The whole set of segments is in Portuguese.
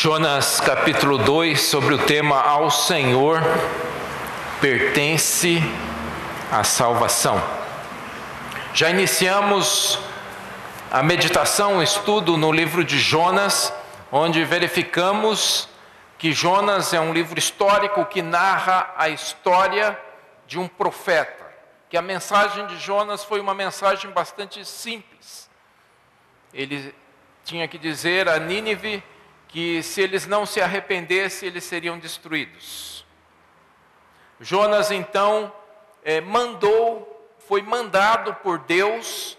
Jonas capítulo 2, sobre o tema Ao Senhor pertence a salvação. Já iniciamos a meditação, o estudo no livro de Jonas, onde verificamos que Jonas é um livro histórico que narra a história de um profeta, que a mensagem de Jonas foi uma mensagem bastante simples. Ele tinha que dizer a Nínive que se eles não se arrependessem, eles seriam destruídos. Jonas então foi mandado por Deus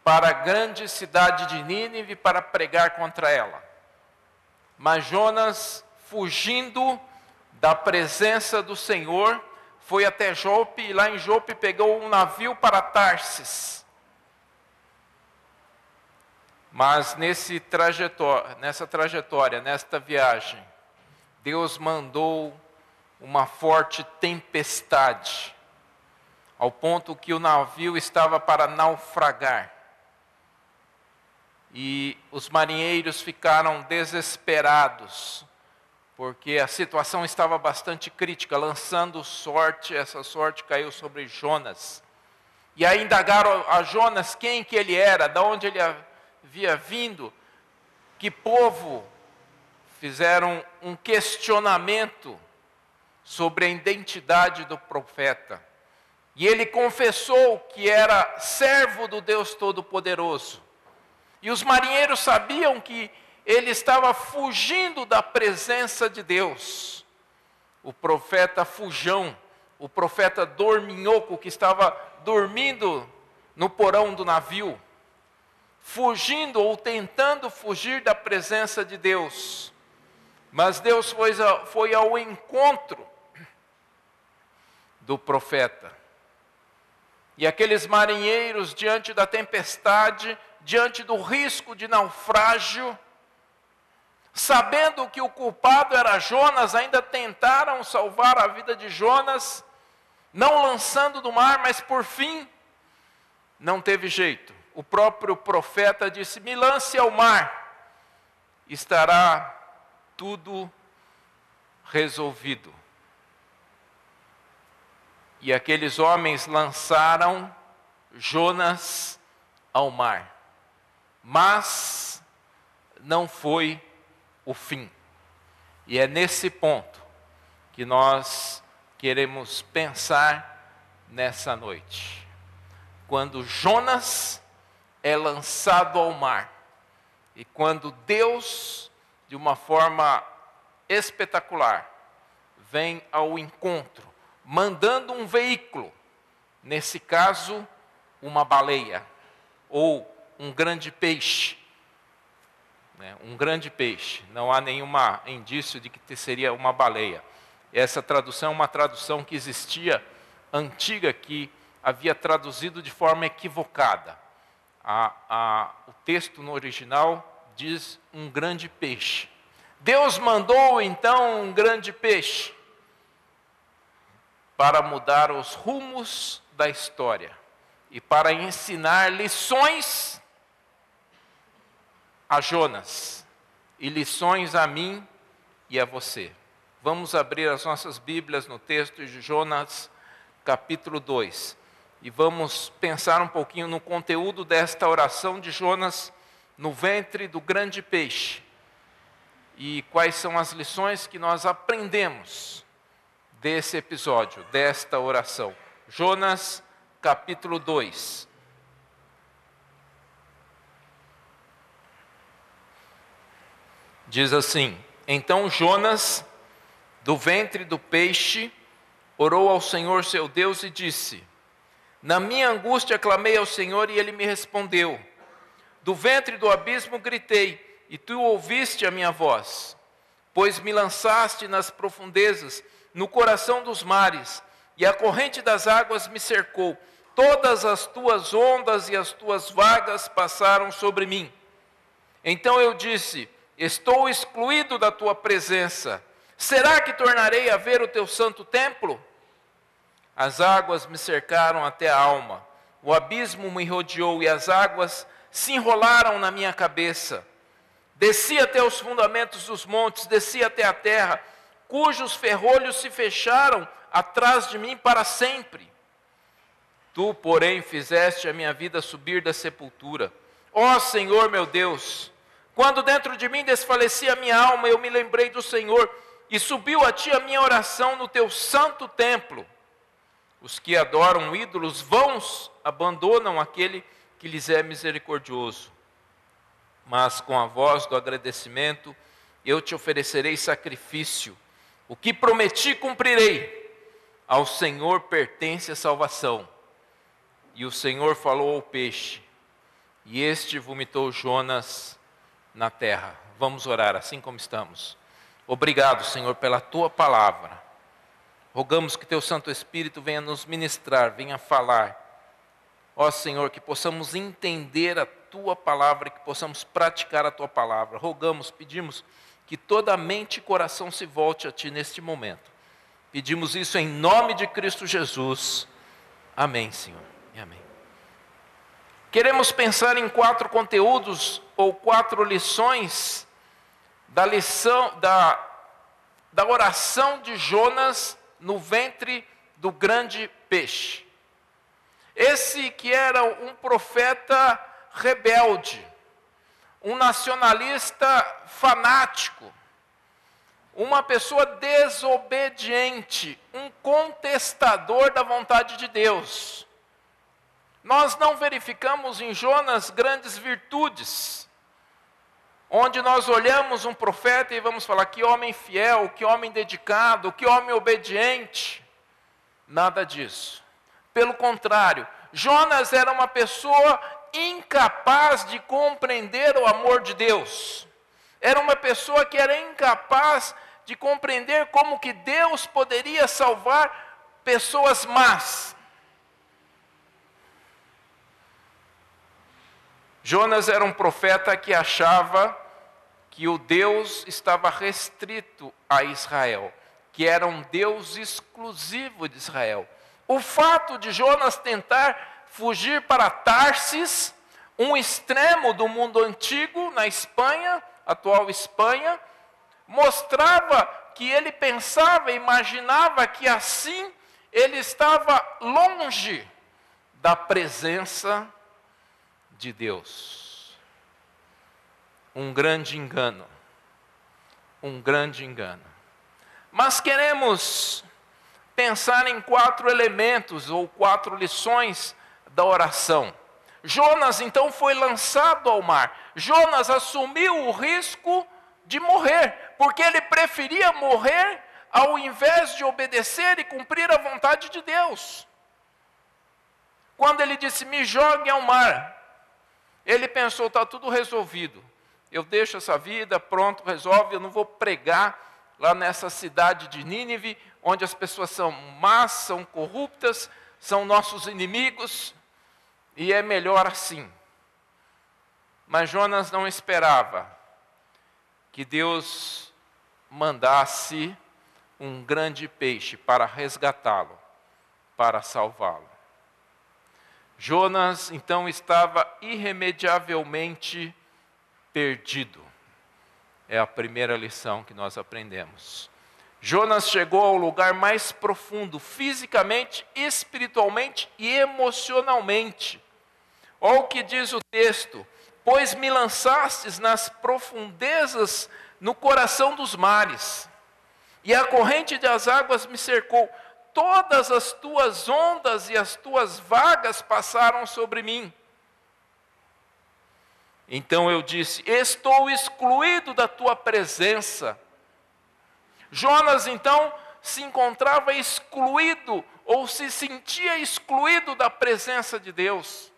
para a grande cidade de Nínive para pregar contra ela. Mas Jonas, fugindo da presença do Senhor, foi até Jope, e lá em Jope pegou um navio para Tarsis. Mas nesta viagem, Deus mandou uma forte tempestade, ao ponto que o navio estava para naufragar. E os marinheiros ficaram desesperados, porque a situação estava bastante crítica, lançando sorte. Essa sorte caiu sobre Jonas. E aí indagaram a Jonas quem que ele era, de onde ele havia vindo, que povo. Fizeram um questionamento sobre a identidade do profeta. E ele confessou que era servo do Deus Todo-Poderoso. E os marinheiros sabiam que ele estava fugindo da presença de Deus. O profeta fujão, o profeta dorminhoco, que estava dormindo no porão do navio, fugindo ou tentando fugir da presença de Deus. Mas Deus foi ao encontro do profeta. E aqueles marinheiros, diante da tempestade, diante do risco de naufrágio, sabendo que o culpado era Jonas, ainda tentaram salvar a vida de Jonas, não lançando do mar, mas por fim, não teve jeito. O próprio profeta disse: me lance ao mar, estará tudo resolvido. E aqueles homens lançaram Jonas ao mar. Mas não foi o fim. E é nesse ponto que nós queremos pensar nessa noite. Quando Jonas é lançado ao mar, e quando Deus, de uma forma espetacular, vem ao encontro, mandando um veículo, nesse caso, uma baleia, ou um grande peixe. Um grande peixe, não há nenhum indício de que seria uma baleia. Essa tradução é uma tradução que existia, antiga, que havia traduzido de forma equivocada. O texto no original diz um grande peixe. Deus mandou então um grande peixe para mudar os rumos da história e para ensinar lições a Jonas e lições a mim e a você. Vamos abrir as nossas Bíblias no texto de Jonas, capítulo 2. E vamos pensar um pouquinho no conteúdo desta oração de Jonas no ventre do grande peixe. E quais são as lições que nós aprendemos desse episódio, desta oração. Jonas, capítulo 2. Diz assim: então Jonas, do ventre do peixe, orou ao Senhor seu Deus e disse: na minha angústia clamei ao Senhor e ele me respondeu. Do ventre do abismo gritei, e tu ouviste a minha voz. Pois me lançaste nas profundezas, no coração dos mares, e a corrente das águas me cercou. Todas as tuas ondas e as tuas vagas passaram sobre mim. Então eu disse: estou excluído da tua presença. Será que tornarei a ver o teu santo templo? As águas me cercaram até a alma. O abismo me rodeou e as águas se enrolaram na minha cabeça. Desci até os fundamentos dos montes, desci até a terra, cujos ferrolhos se fecharam atrás de mim para sempre. Tu, porém, fizeste a minha vida subir da sepultura. Ó Senhor meu Deus, quando dentro de mim desfalecia a minha alma, eu me lembrei do Senhor, e subiu a ti a minha oração no teu santo templo. Os que adoram ídolos vãos abandonam aquele que lhes é misericordioso. Mas com a voz do agradecimento eu te oferecerei sacrifício. O que prometi cumprirei. Ao Senhor pertence a salvação. E o Senhor falou ao peixe, e este vomitou Jonas na terra. Vamos orar assim como estamos. Obrigado, Senhor, pela tua palavra. Rogamos que teu Santo Espírito venha nos ministrar, venha falar. Ó Senhor, que possamos entender a tua palavra, que possamos praticar a tua palavra. Rogamos, pedimos que toda mente e coração se volte a ti neste momento. Pedimos isso em nome de Cristo Jesus. Amém, Senhor. Amém. Queremos pensar em 4 conteúdos ou 4 lições da oração de Jonas no ventre do grande peixe. Esse que era um profeta rebelde, um nacionalista fanático, uma pessoa desobediente, um contestador da vontade de Deus. Nós não verificamos em Jonas grandes virtudes, onde nós olhamos um profeta e vamos falar, que homem fiel, que homem dedicado, que homem obediente. Nada disso. Pelo contrário, Jonas era uma pessoa incapaz de compreender o amor de Deus. Era uma pessoa que era incapaz de compreender como que Deus poderia salvar pessoas más. Jonas era um profeta que achava que o Deus estava restrito a Israel, que era um Deus exclusivo de Israel. O fato de Jonas tentar fugir para Tarsis, um extremo do mundo antigo, na Espanha, atual Espanha, mostrava que ele pensava, imaginava que assim ele estava longe da presença de Deus. Um grande engano. Um grande engano. Mas queremos pensar em 4 elementos ou 4 lições da oração. Jonas então foi lançado ao mar. Jonas assumiu o risco de morrer, porque ele preferia morrer ao invés de obedecer e cumprir a vontade de Deus. Quando ele disse, me jogue ao mar, ele pensou, está tudo resolvido. Eu deixo essa vida, pronto, resolve, eu não vou pregar lá nessa cidade de Nínive, onde as pessoas são más, são corruptas, são nossos inimigos, e é melhor assim. Mas Jonas não esperava que Deus mandasse um grande peixe para resgatá-lo, para salvá-lo. Jonas, então, estava irremediavelmente perdido. É a primeira lição que nós aprendemos. Jonas chegou ao lugar mais profundo, fisicamente, espiritualmente e emocionalmente. Olha o que diz o texto. Pois me lançastes nas profundezas, no coração dos mares, e a corrente das águas me cercou. Todas as tuas ondas e as tuas vagas passaram sobre mim. Então eu disse, estou excluído da tua presença. Jonas então se encontrava excluído, ou se sentia excluído da presença de Deus.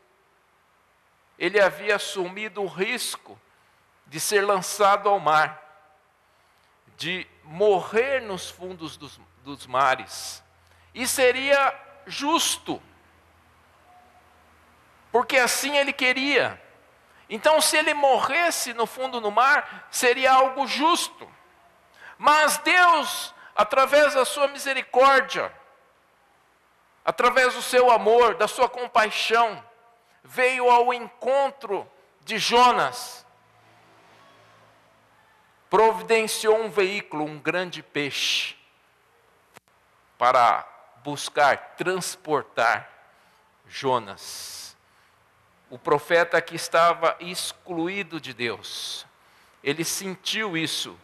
Ele havia assumido o risco de ser lançado ao mar, de morrer nos fundos dos mares. E seria justo, porque assim ele queria. Então, se ele morresse no fundo do mar, seria algo justo. Mas Deus, através da sua misericórdia, através do seu amor, da sua compaixão, veio ao encontro de Jonas providenciou um veículo, um grande peixe, para buscar, transportar Jonas. O profeta que estava excluído de Deus, ele sentiu isso.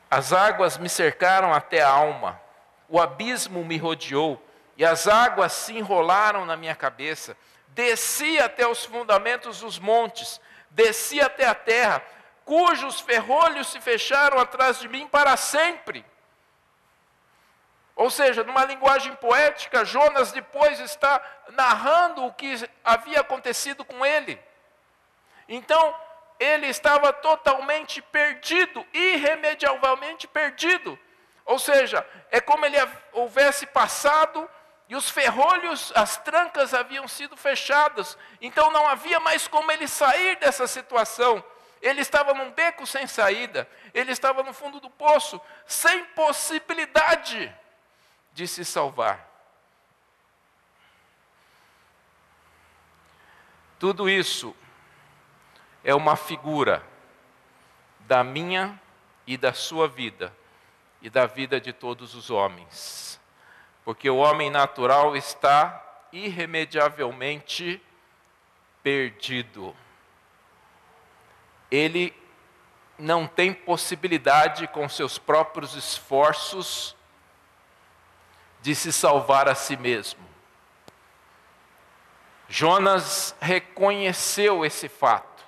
As águas me cercaram até a alma, o abismo me rodeou, e as águas se enrolaram na minha cabeça. Desci até os fundamentos dos montes, desci até a terra, cujos ferrolhos se fecharam atrás de mim para sempre. Ou seja, numa linguagem poética, Jonas depois está narrando o que havia acontecido com ele. Então, ele estava totalmente perdido, irremediavelmente perdido. Ou seja, é como ele houvesse passado e os ferrolhos, as trancas haviam sido fechadas. Então não havia mais como ele sair dessa situação. Ele estava num beco sem saída, ele estava no fundo do poço, sem possibilidade de se salvar. Tudo isso é uma figura da minha e da sua vida, e da vida de todos os homens. Porque o homem natural está irremediavelmente perdido. Ele não tem possibilidade, com seus próprios esforços, de se salvar a si mesmo. Jonas reconheceu esse fato.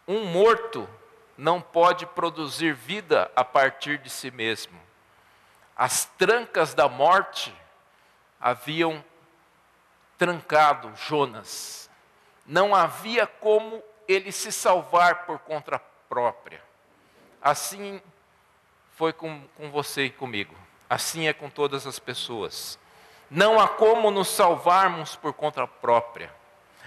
Um morto não pode produzir vida a partir de si mesmo. As trancas da morte haviam trancado Jonas. Não havia como ele se salvar por conta própria. Assim foi com você e comigo. Assim é com todas as pessoas. Não há como nos salvarmos por conta própria.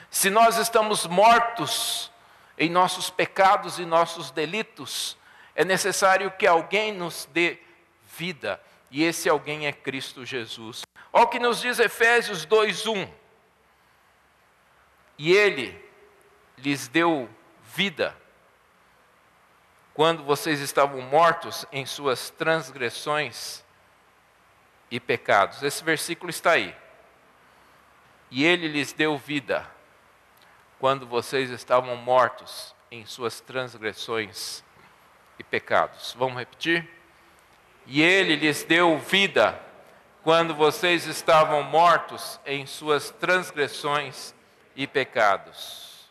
Se nós estamos mortos em nossos pecados e nossos delitos, é necessário que alguém nos dê vida. E esse alguém é Cristo Jesus. Olha o que nos diz Efésios 2:1. E Ele lhes deu vida quando vocês estavam mortos em suas transgressões e pecados. Esse versículo está aí. E Ele lhes deu vida quando vocês estavam mortos em suas transgressões e pecados. Vamos repetir? E Ele lhes deu vida quando vocês estavam mortos em suas transgressões e pecados.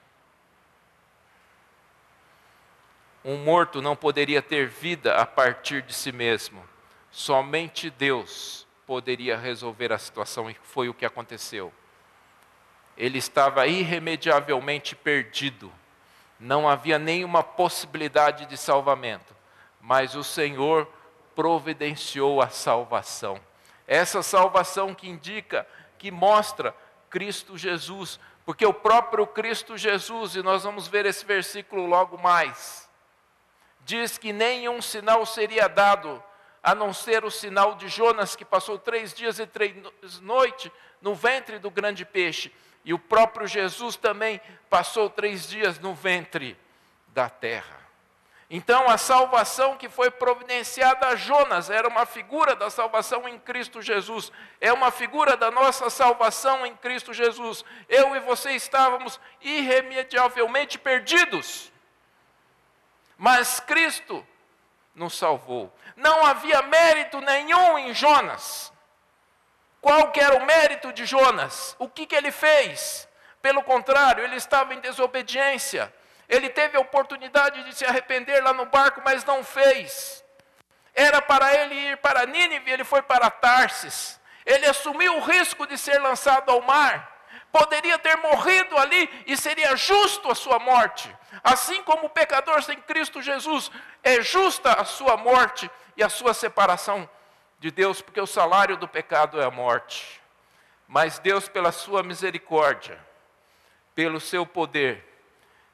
Um morto não poderia ter vida a partir de si mesmo. Somente Deus poderia resolver a situação, e foi o que aconteceu. Ele estava irremediavelmente perdido. Não havia nenhuma possibilidade de salvamento. Mas o Senhor providenciou a salvação. Essa salvação que indica, que mostra Cristo Jesus. Porque o próprio Cristo Jesus, e nós vamos ver esse versículo logo mais, diz que nenhum sinal seria dado, a não ser o sinal de Jonas, que passou 3 dias e 3 noites no ventre do grande peixe. E o próprio Jesus também passou 3 dias no ventre da terra. Então a salvação que foi providenciada a Jonas era uma figura da salvação em Cristo Jesus. É uma figura da nossa salvação em Cristo Jesus. Eu e você estávamos irremediavelmente perdidos. Mas Cristo nos salvou. Não havia mérito nenhum em Jonas. Qual que era o mérito de Jonas? O que ele fez? Pelo contrário, ele estava em desobediência. Ele teve a oportunidade de se arrepender lá no barco, mas não fez. Era para ele ir para Nínive, ele foi para Tarsis. Ele assumiu o risco de ser lançado ao mar. Poderia ter morrido ali e seria justo a sua morte. Assim como o pecador sem Cristo Jesus, é justa a sua morte e a sua separação de Deus, porque o salário do pecado é a morte. Mas Deus, pela sua misericórdia, pelo seu poder,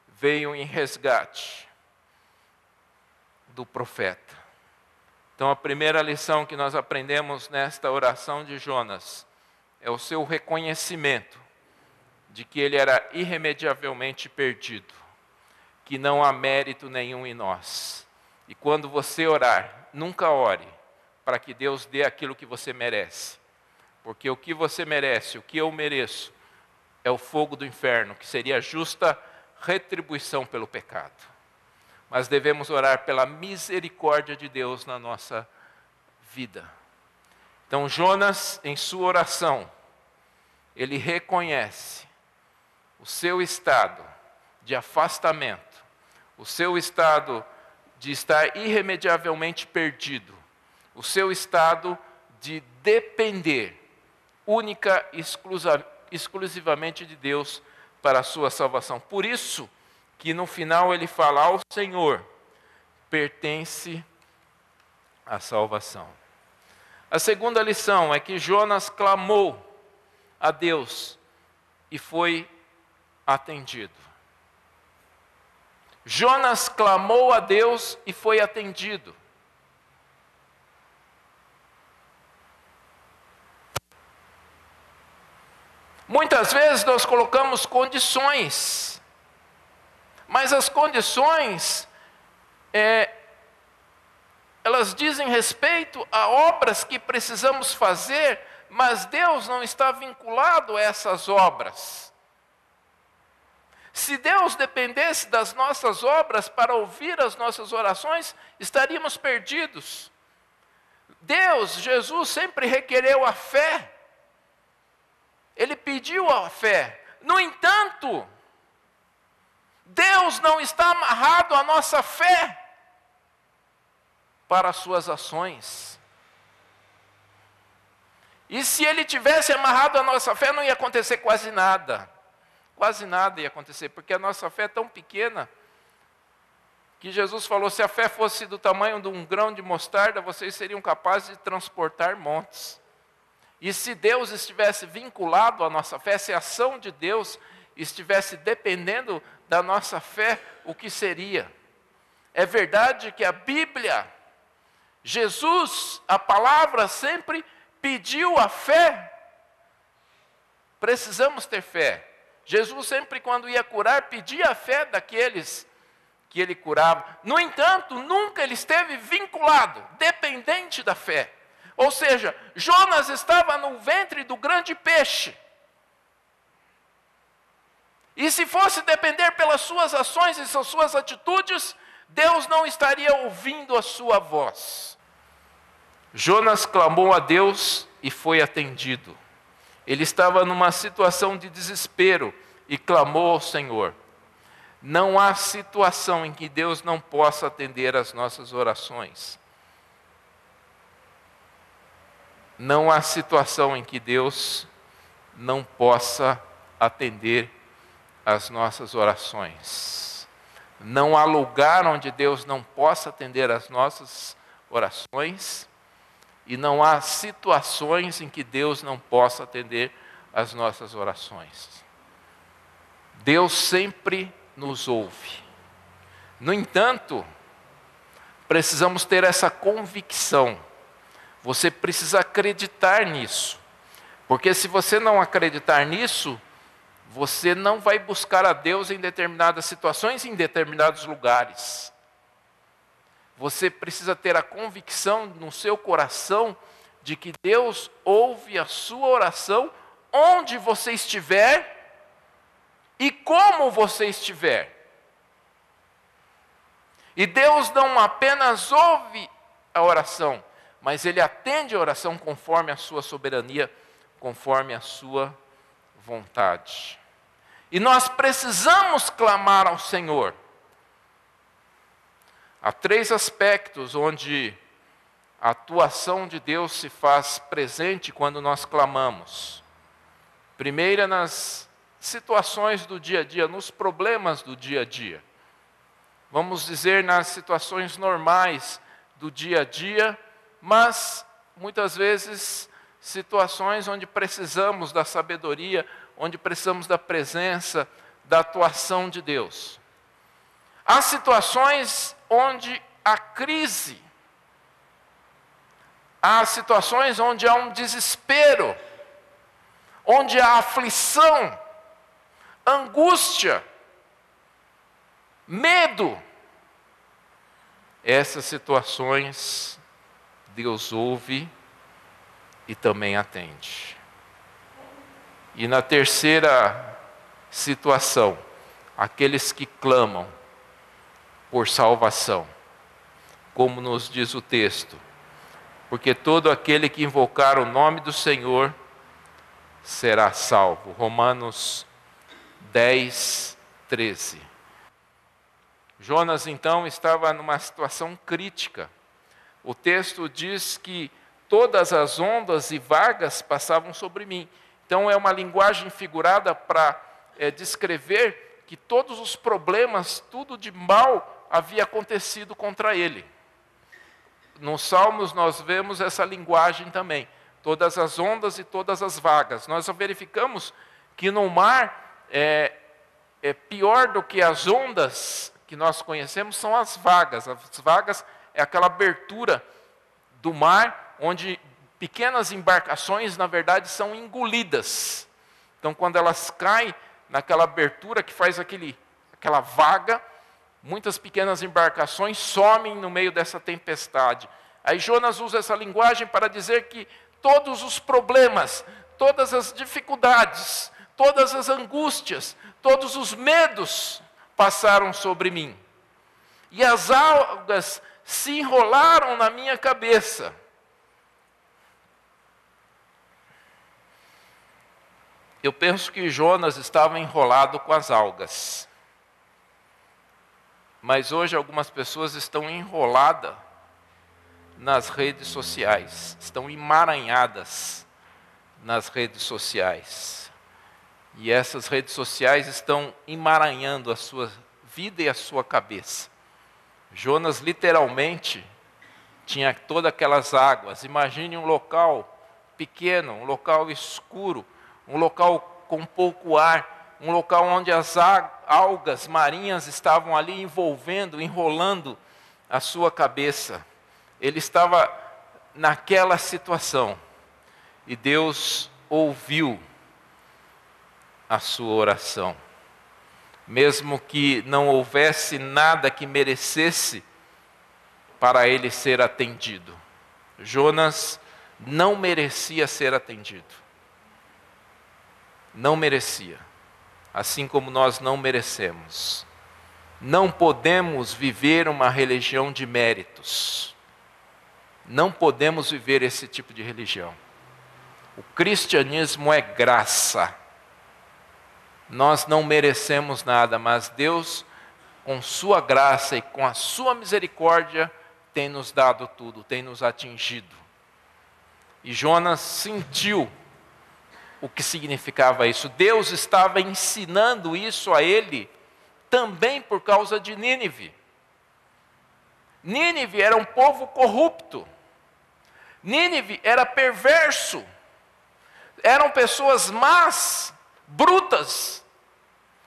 veio em resgate do profeta. Então a primeira lição que nós aprendemos nesta oração de Jonas é o seu reconhecimento de que ele era irremediavelmente perdido, que não há mérito nenhum em nós. E quando você orar, nunca ore para que Deus dê aquilo que você merece. Porque o que você merece, o que eu mereço, é o fogo do inferno, que seria a justa retribuição pelo pecado. Mas devemos orar pela misericórdia de Deus na nossa vida. Então Jonas, em sua oração, ele reconhece o seu estado de afastamento, o seu estado de estar irremediavelmente perdido, o seu estado de depender única e exclusivamente de Deus para a sua salvação. Por isso que no final ele fala: ao Senhor pertence a salvação. A segunda lição é que Jonas clamou a Deus e foi atendido. Jonas clamou a Deus e foi atendido. Muitas vezes nós colocamos condições, mas as condições, elas dizem respeito a obras que precisamos fazer, mas Deus não está vinculado a essas obras. Se Deus dependesse das nossas obras para ouvir as nossas orações, estaríamos perdidos. Jesus sempre requereu a fé. Ele pediu a fé. No entanto, Deus não está amarrado à nossa fé para as suas ações. E se Ele tivesse amarrado a nossa fé, não ia acontecer quase nada. Quase nada ia acontecer, porque a nossa fé é tão pequena, que Jesus falou: se a fé fosse do tamanho de um grão de mostarda, vocês seriam capazes de transportar montes. E se Deus estivesse vinculado à nossa fé, se a ação de Deus estivesse dependendo da nossa fé, o que seria? É verdade que a Bíblia, Jesus, a palavra sempre pediu a fé. Precisamos ter fé. Jesus sempre, quando ia curar, pedia a fé daqueles que ele curava. No entanto, nunca ele esteve vinculado, dependente da fé. Ou seja, Jonas estava no ventre do grande peixe. E se fosse depender pelas suas ações e suas atitudes, Deus não estaria ouvindo a sua voz. Jonas clamou a Deus e foi atendido. Ele estava numa situação de desespero e clamou ao Senhor. Não há situação em que Deus não possa atender às nossas orações. Não há situação em que Deus não possa atender às nossas orações. Não há lugar onde Deus não possa atender às nossas orações. E não há situações em que Deus não possa atender às nossas orações. Deus sempre nos ouve. No entanto, precisamos ter essa convicção. Você precisa acreditar nisso. Porque se você não acreditar nisso, você não vai buscar a Deus em determinadas situações, em determinados lugares. Você precisa ter a convicção no seu coração de que Deus ouve a sua oração onde você estiver e como você estiver. E Deus não apenas ouve a oração, mas Ele atende a oração conforme a sua soberania, conforme a sua vontade. E nós precisamos clamar ao Senhor. Há 3 aspectos onde a atuação de Deus se faz presente quando nós clamamos. Primeiro, nas situações do dia a dia, nos problemas do dia a dia. Vamos dizer, nas situações normais do dia a dia, mas muitas vezes situações onde precisamos da sabedoria, onde precisamos da presença, da atuação de Deus. Há situações onde há crise, há situações onde há um desespero, onde há aflição, angústia, medo. Essas situações Deus ouve e também atende. E na terceira situação, aqueles que clamam por salvação, como nos diz o texto, porque todo aquele que invocar o nome do Senhor será salvo. Romanos 10, 13. Jonas então estava numa situação crítica. O texto diz que todas as ondas e vagas passavam sobre mim. Então é uma linguagem figurada para descrever que todos os problemas, tudo de mal havia acontecido contra ele. Nos Salmos nós vemos essa linguagem também. Todas as ondas e todas as vagas. Nós verificamos que no mar é pior do que as ondas que nós conhecemos são as vagas. As vagas é aquela abertura do mar onde pequenas embarcações, na verdade, são engolidas. Então, quando elas caem naquela abertura que faz aquela vaga, muitas pequenas embarcações somem no meio dessa tempestade. Aí Jonas usa essa linguagem para dizer que todos os problemas, todas as dificuldades, todas as angústias, todos os medos passaram sobre mim. E as algas se enrolaram na minha cabeça. Eu penso que Jonas estava enrolado com as algas. Mas hoje algumas pessoas estão enroladas nas redes sociais, estão emaranhadas nas redes sociais. E essas redes sociais estão emaranhando a sua vida e a sua cabeça. Jonas literalmente tinha todas aquelas águas. Imagine um local pequeno, um local escuro, um local com pouco ar, um local onde as algas marinhas estavam ali envolvendo, enrolando a sua cabeça. Ele estava naquela situação e Deus ouviu a sua oração. Mesmo que não houvesse nada que merecesse para ele ser atendido. Jonas não merecia ser atendido. Não merecia. Assim como nós não merecemos. Não podemos viver uma religião de méritos. Não podemos viver esse tipo de religião. O cristianismo é graça. Nós não merecemos nada, mas Deus, com sua graça e com a sua misericórdia, tem nos dado tudo, tem nos atingido. E Jonas sentiu o que significava isso. Deus estava ensinando isso a ele também por causa de Nínive. Nínive era um povo corrupto. Nínive era perverso. Eram pessoas más, brutas,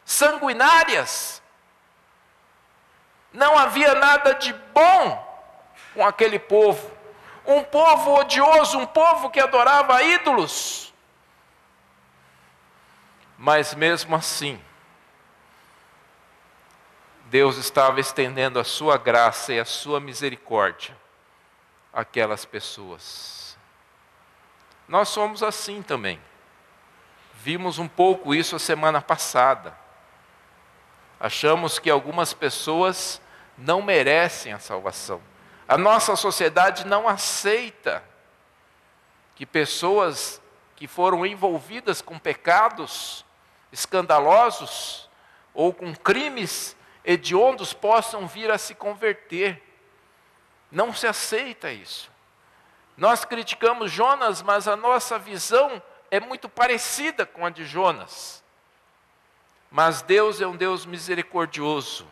sanguinárias. Não havia nada de bom com aquele povo. Um povo odioso, um povo que adorava ídolos. Mas mesmo assim, Deus estava estendendo a sua graça e a sua misericórdia àquelas pessoas. Nós somos assim também. Vimos um pouco isso a semana passada. Achamos que algumas pessoas não merecem a salvação. A nossa sociedade não aceita que pessoas que foram envolvidas com pecados escandalosos ou com crimes hediondos possam vir a se converter. Não se aceita isso. Nós criticamos Jonas, mas a nossa visão é muito parecida com a de Jonas. Mas Deus é um Deus misericordioso.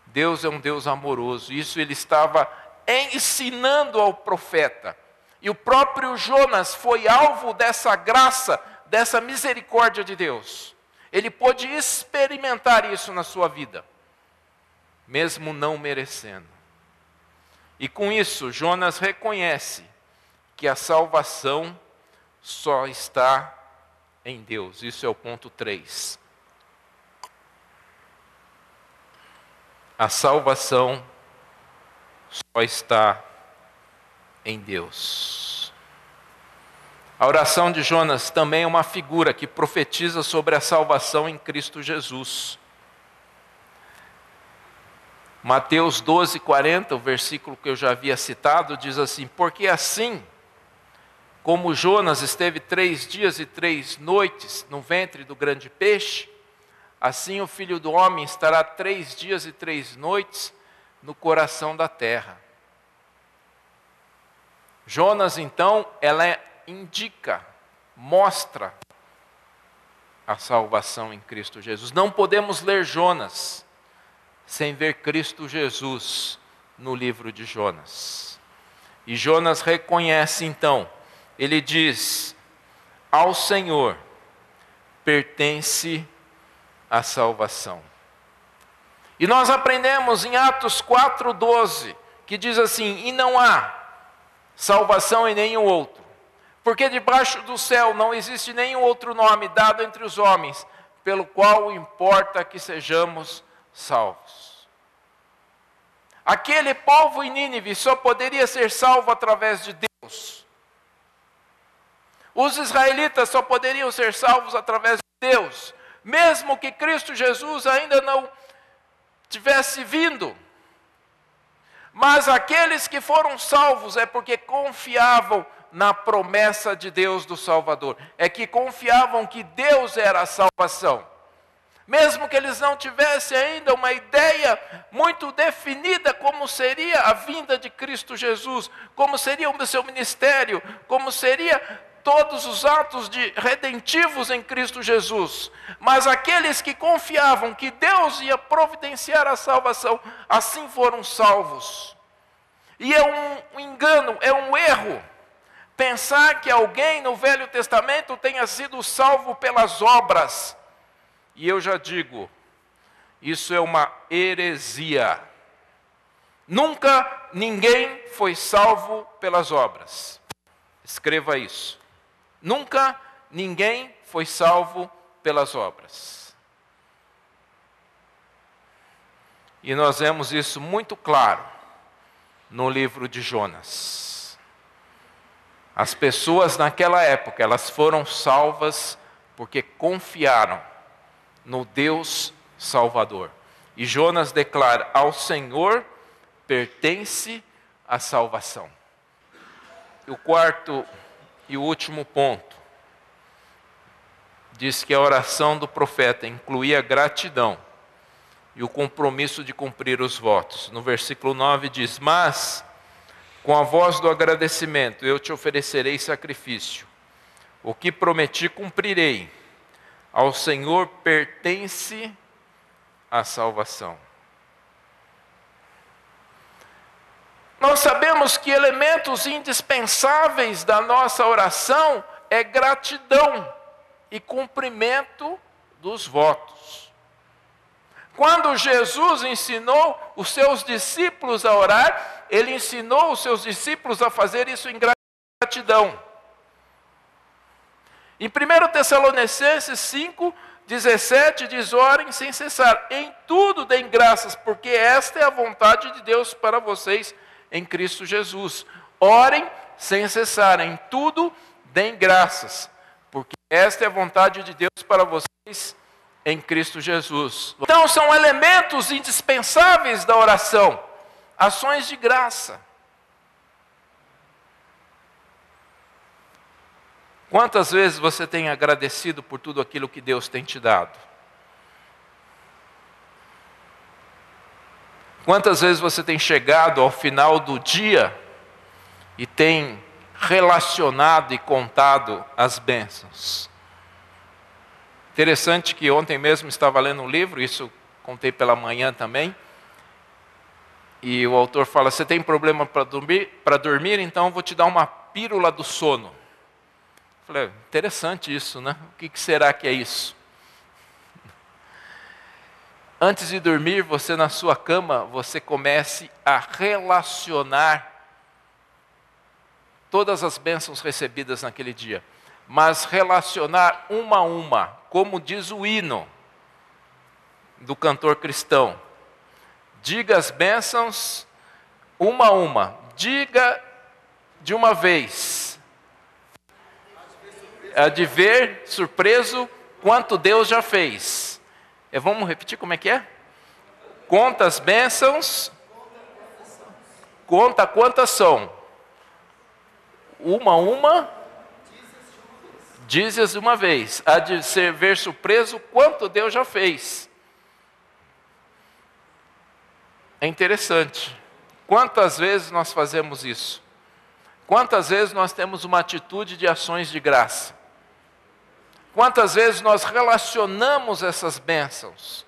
Deus é um Deus amoroso. Isso ele estava ensinando ao profeta. E o próprio Jonas foi alvo dessa graça, dessa misericórdia de Deus. Ele pôde experimentar isso na sua vida, mesmo não merecendo. E com isso, Jonas reconhece que a salvação só está em Deus. Isso é o ponto 3. A salvação só está em Deus. A oração de Jonas também é uma figura que profetiza sobre a salvação em Cristo Jesus. Mateus 12:40, o versículo que eu já havia citado, diz assim: porque assim como Jonas esteve 3 dias e 3 noites no ventre do grande peixe, assim o Filho do Homem estará 3 dias e 3 noites no coração da terra. Jonas, então, ela indica, mostra a salvação em Cristo Jesus. Não podemos ler Jonas sem ver Cristo Jesus no livro de Jonas. E Jonas reconhece, então, ele diz: ao Senhor pertence a salvação. E nós aprendemos em Atos 4:12, que diz assim: e não há salvação em nenhum outro, porque debaixo do céu não existe nenhum outro nome dado entre os homens, pelo qual importa que sejamos salvos. Aquele povo em Nínive só poderia ser salvo através de Deus. Os israelitas só poderiam ser salvos através de Deus, mesmo que Cristo Jesus ainda não tivesse vindo. Mas aqueles que foram salvos é porque confiavam na promessa de Deus do Salvador. É que confiavam que Deus era a salvação. Mesmo que eles não tivessem ainda uma ideia muito definida como seria a vinda de Cristo Jesus, como seria o seu ministério, como seria todos os atos redentivos em Cristo Jesus. Mas aqueles que confiavam que Deus ia providenciar a salvação, assim foram salvos. E é um engano, é um erro, pensar que alguém no Velho Testamento tenha sido salvo pelas obras. E eu já digo, isso é uma heresia. Nunca ninguém foi salvo pelas obras. Escreva isso. Nunca ninguém foi salvo pelas obras. E nós vemos isso muito claro no livro de Jonas. As pessoas naquela época, elas foram salvas porque confiaram no Deus Salvador. E Jonas declara: ao Senhor pertence a salvação. O quarto e o último ponto diz que a oração do profeta incluía gratidão e o compromisso de cumprir os votos. No versículo 9 diz: mas com a voz do agradecimento eu te oferecerei sacrifício, o que prometi cumprirei, ao Senhor pertence a salvação. Nós sabemos que elementos indispensáveis da nossa oração é gratidão e cumprimento dos votos. Quando Jesus ensinou os seus discípulos a orar, ele ensinou os seus discípulos a fazer isso em gratidão. Em 1 Tessalonicenses 5:17 diz: orem sem cessar, em tudo deem graças, porque esta é a vontade de Deus para vocês em Cristo Jesus. Orem sem cessar, em tudo deem graças, porque esta é a vontade de Deus para vocês em Cristo Jesus. Então são elementos indispensáveis da oração, ações de graça. Quantas vezes você tem agradecido por tudo aquilo que Deus tem te dado? Quantas vezes você tem chegado ao final do dia e tem relacionado e contado as bênçãos? Interessante que ontem mesmo estava lendo um livro, isso contei pela manhã também, e o autor fala: você tem problema para dormir, então eu vou te dar uma pílula do sono. Falei: interessante isso, né? O que será que é isso? Antes de dormir, você na sua cama, você comece a relacionar todas as bênçãos recebidas naquele dia. Mas relacionar uma a uma, como diz o hino do cantor cristão. Diga as bênçãos uma a uma. Diga de uma vez. É de ver surpreso quanto Deus já fez. Vamos repetir como é que é? Conta as bênçãos. Conta quantas são. Uma a uma. Dizes de uma vez. Há de ser ver surpreso quanto Deus já fez. É interessante. Quantas vezes nós fazemos isso? Quantas vezes nós temos uma atitude de ações de graça? Quantas vezes nós relacionamos essas bênçãos?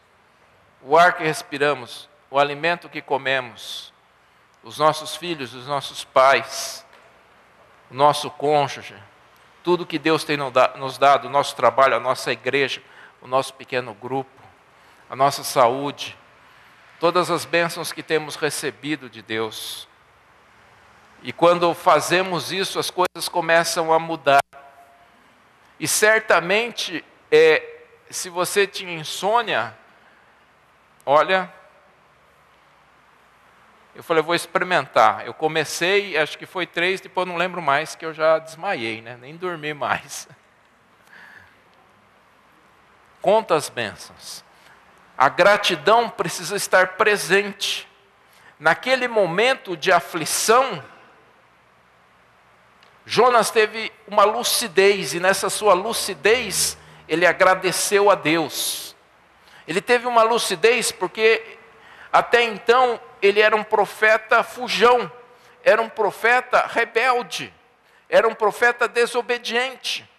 O ar que respiramos, o alimento que comemos, os nossos filhos, os nossos pais, o nosso cônjuge, tudo que Deus tem nos dado, o nosso trabalho, a nossa igreja, o nosso pequeno grupo, a nossa saúde, todas as bênçãos que temos recebido de Deus. E quando fazemos isso, as coisas começam a mudar. E certamente, se você tinha insônia, olha, eu falei, eu vou experimentar. Eu comecei, acho que foi 3, depois não lembro mais, que eu já desmaiei, né? Nem dormi mais. Conta as bênçãos. A gratidão precisa estar presente. Naquele momento de aflição, Jonas teve uma lucidez, e nessa sua lucidez, ele agradeceu a Deus. Ele teve uma lucidez porque até então ele era um profeta fujão, era um profeta rebelde, era um profeta desobediente.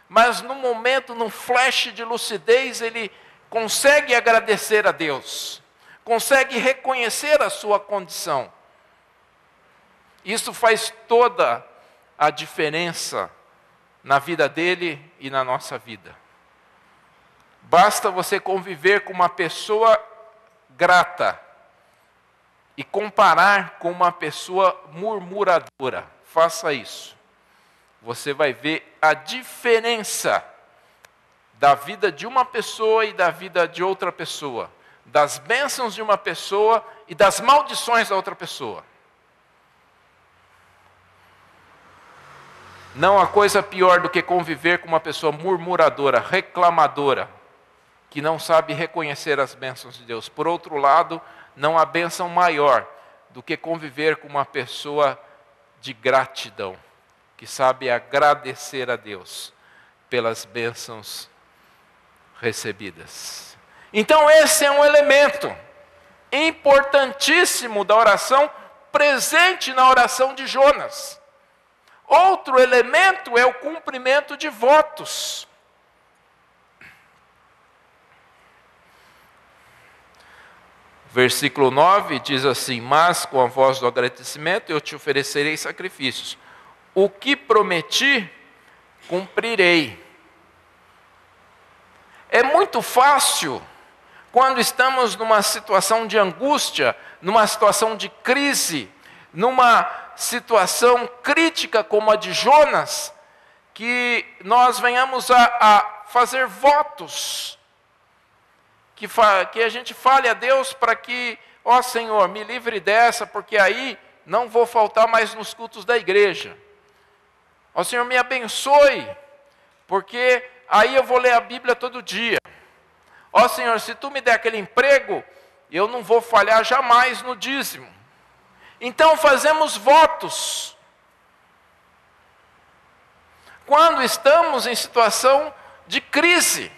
Mas no momento, num flash de lucidez, ele consegue agradecer a Deus, consegue reconhecer a sua condição. Isso faz toda a diferença na vida dele e na nossa vida. Basta você conviver com uma pessoa grata e comparar com uma pessoa murmuradora. Faça isso. Você vai ver a diferença da vida de uma pessoa e da vida de outra pessoa, das bênçãos de uma pessoa e das maldições da outra pessoa. Não há coisa pior do que conviver com uma pessoa murmuradora, reclamadora, que não sabe reconhecer as bênçãos de Deus. Por outro lado, não há bênção maior do que conviver com uma pessoa de gratidão, que sabe agradecer a Deus pelas bênçãos recebidas. Então esse é um elemento importantíssimo da oração, presente na oração de Jonas. Outro elemento é o cumprimento de votos. Versículo 9 diz assim: mas com a voz do agradecimento eu te oferecerei sacrifícios. O que prometi, cumprirei. É muito fácil, quando estamos numa situação de angústia, numa situação de crise, numa situação crítica como a de Jonas, que nós venhamos a fazer votos, que a gente fale a Deus para que, ó Senhor, me livre dessa, porque aí não vou faltar mais nos cultos da igreja. Ó Senhor, me abençoe, porque aí eu vou ler a Bíblia todo dia. Ó Senhor, se tu me der aquele emprego, eu não vou falhar jamais no dízimo. Então fazemos votos. Quando estamos em situação de crise.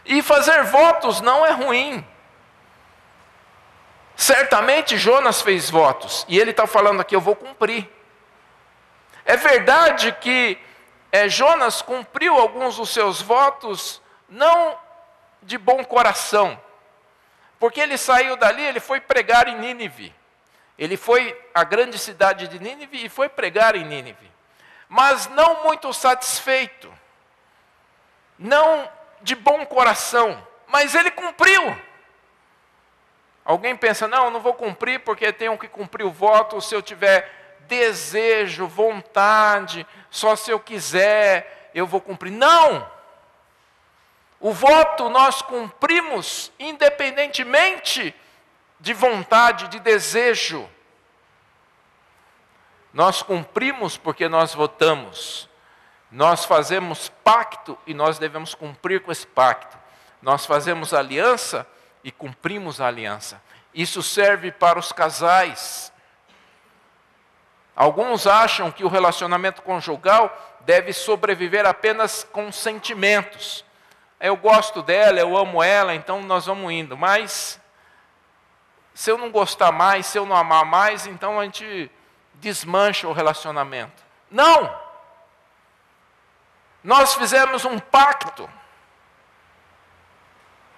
E fazer votos não é ruim. Certamente Jonas fez votos. E ele está falando aqui, eu vou cumprir. É verdade que Jonas cumpriu alguns dos seus votos, não de bom coração. Porque ele saiu dali, ele foi pregar em Nínive. Ele foi à grande cidade de Nínive e foi pregar em Nínive. Mas não muito satisfeito. Não de bom coração. Mas ele cumpriu. Alguém pensa, não, eu não vou cumprir porque tenho que cumprir o voto se eu tiver desejo, vontade, só se eu quiser eu vou cumprir. Não! O voto nós cumprimos independentemente de vontade, de desejo. Nós cumprimos porque nós votamos. Nós fazemos pacto e nós devemos cumprir com esse pacto. Nós fazemos aliança e cumprimos a aliança. Isso serve para os casais. Alguns acham que o relacionamento conjugal deve sobreviver apenas com sentimentos. Eu gosto dela, eu amo ela, então nós vamos indo. Mas se eu não gostar mais, se eu não amar mais, então a gente desmancha o relacionamento. Não! Nós fizemos um pacto.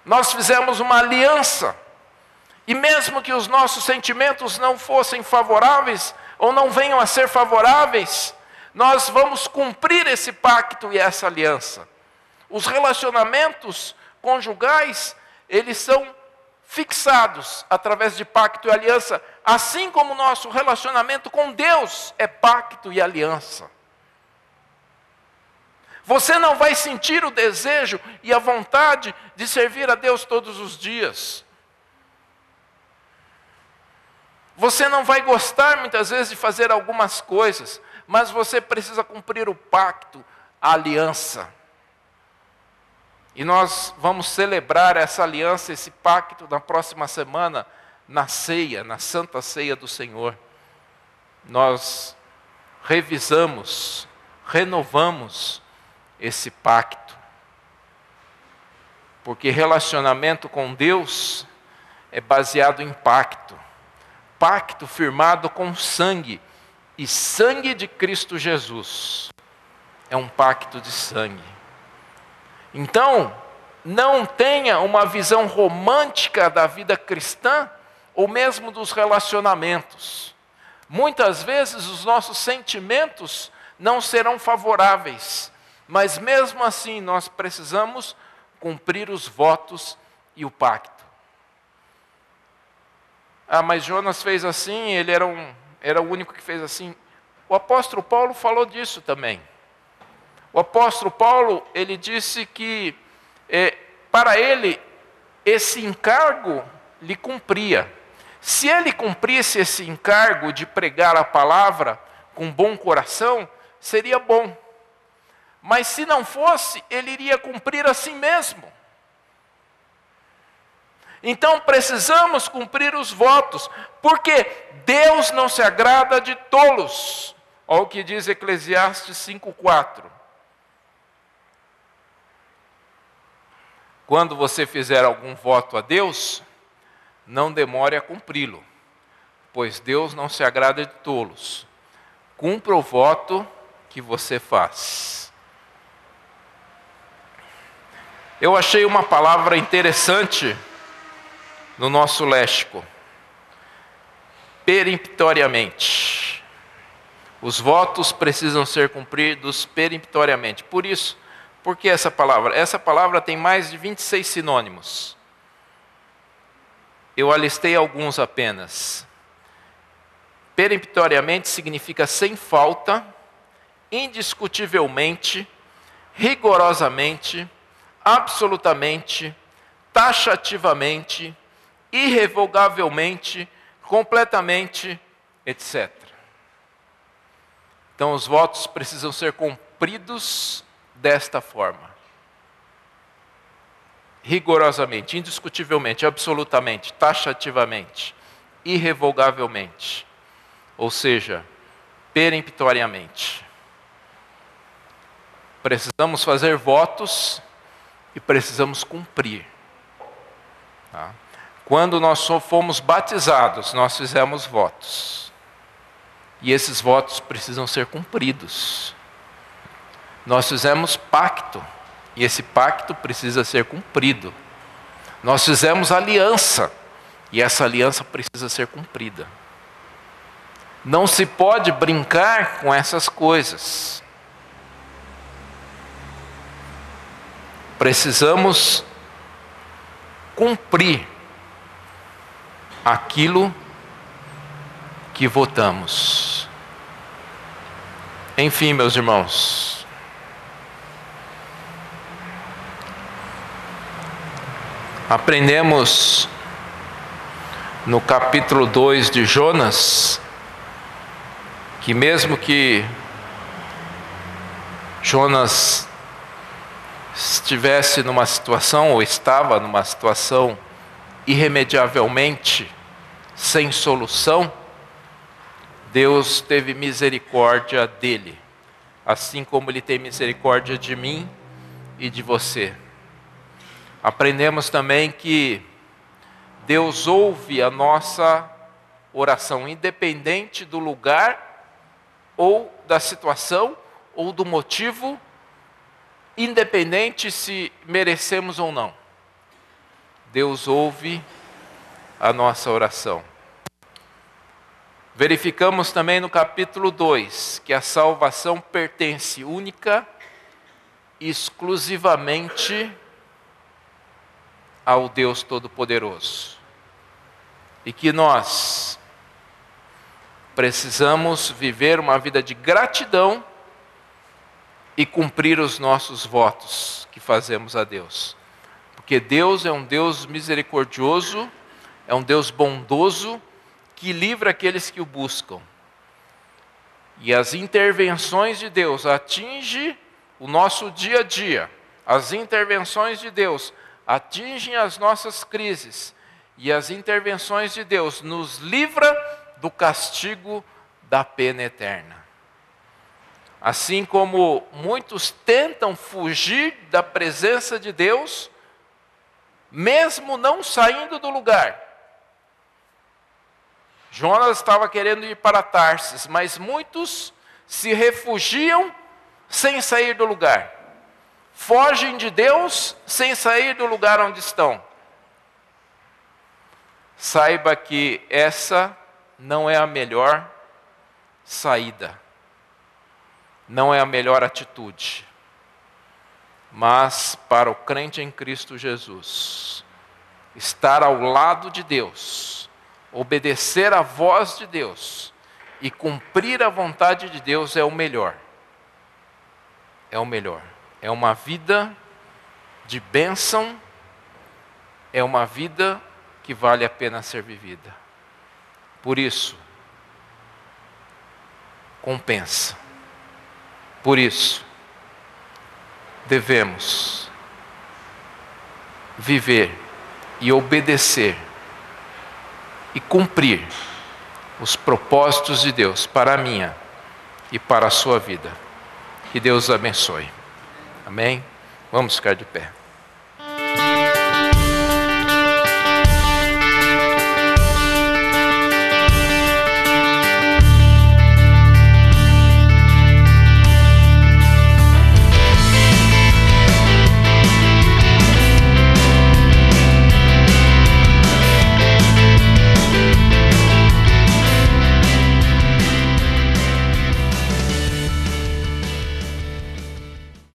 Nós fizemos uma aliança. E mesmo que os nossos sentimentos não fossem favoráveis, ou não venham a ser favoráveis, nós vamos cumprir esse pacto e essa aliança. Os relacionamentos conjugais, eles são fixados através de pacto e aliança, assim como o nosso relacionamento com Deus é pacto e aliança. Você não vai sentir o desejo e a vontade de servir a Deus todos os dias. Você não vai gostar muitas vezes de fazer algumas coisas, mas você precisa cumprir o pacto, a aliança. E nós vamos celebrar essa aliança, esse pacto, na próxima semana, na ceia, na Santa Ceia do Senhor. Nós revisamos, renovamos esse pacto. Porque relacionamento com Deus é baseado em pacto. Pacto firmado com sangue. E sangue de Cristo Jesus. É um pacto de sangue. Então, não tenha uma visão romântica da vida cristã, ou mesmo dos relacionamentos. Muitas vezes os nossos sentimentos não serão favoráveis, mas mesmo assim nós precisamos cumprir os votos e o pacto. Ah, mas Jonas fez assim, ele era o único que fez assim. O apóstolo Paulo falou disso também. O apóstolo Paulo, ele disse que para ele esse encargo lhe cumpria. Se ele cumprisse esse encargo de pregar a palavra com bom coração, seria bom. Mas se não fosse, ele iria cumprir assim mesmo. Então precisamos cumprir os votos, porque Deus não se agrada de tolos. Olha o que diz Eclesiastes 5:4. Quando você fizer algum voto a Deus, não demore a cumpri-lo, pois Deus não se agrada de tolos. Cumpra o voto que você faz. Eu achei uma palavra interessante no nosso léxico. Peremptoriamente. Os votos precisam ser cumpridos peremptoriamente. Por que essa palavra? Essa palavra tem mais de 26 sinônimos. Eu alistei alguns apenas. Peremptoriamente significa sem falta, indiscutivelmente, rigorosamente, absolutamente, taxativamente, irrevogavelmente, completamente, etc. Então os votos precisam ser cumpridos desta forma. Rigorosamente, indiscutivelmente, absolutamente, taxativamente, irrevogavelmente. Ou seja, peremptoriamente. Precisamos fazer votos e precisamos cumprir. Tá? Quando nós fomos batizados, nós fizemos votos. E esses votos precisam ser cumpridos. Nós fizemos pacto, e esse pacto precisa ser cumprido. Nós fizemos aliança, e essa aliança precisa ser cumprida. Não se pode brincar com essas coisas. Precisamos cumprir aquilo que votamos. Enfim, meus irmãos, aprendemos no capítulo 2 de Jonas que mesmo que Jonas estivesse numa situação, ou estava numa situação irremediavelmente sem solução, Deus teve misericórdia dele, assim como Ele tem misericórdia de mim e de você. Aprendemos também que Deus ouve a nossa oração, independente do lugar, ou da situação, ou do motivo, independente se merecemos ou não. Deus ouve a nossa oração. Verificamos também no capítulo 2 que a salvação pertence única e exclusivamente ao Deus Todo-Poderoso. E que nós precisamos viver uma vida de gratidão e cumprir os nossos votos que fazemos a Deus. Porque Deus é um Deus misericordioso, é um Deus bondoso, que livra aqueles que o buscam. E as intervenções de Deus atingem o nosso dia a dia. As intervenções de Deus atingem as nossas crises. E as intervenções de Deus nos livra do castigo da pena eterna. Assim como muitos tentam fugir da presença de Deus, mesmo não saindo do lugar. Jonas estava querendo ir para Tarsis, mas muitos se refugiam sem sair do lugar. Fogem de Deus sem sair do lugar onde estão. Saiba que essa não é a melhor saída. Não é a melhor atitude. Mas para o crente em Cristo Jesus, estar ao lado de Deus, obedecer à voz de Deus e cumprir a vontade de Deus é o melhor. É o melhor. É uma vida de bênção, é uma vida que vale a pena ser vivida. Por isso, compensa. Por isso, devemos viver e obedecer e cumprir os propósitos de Deus para a minha e para a sua vida. Que Deus abençoe. Amém? Vamos ficar de pé.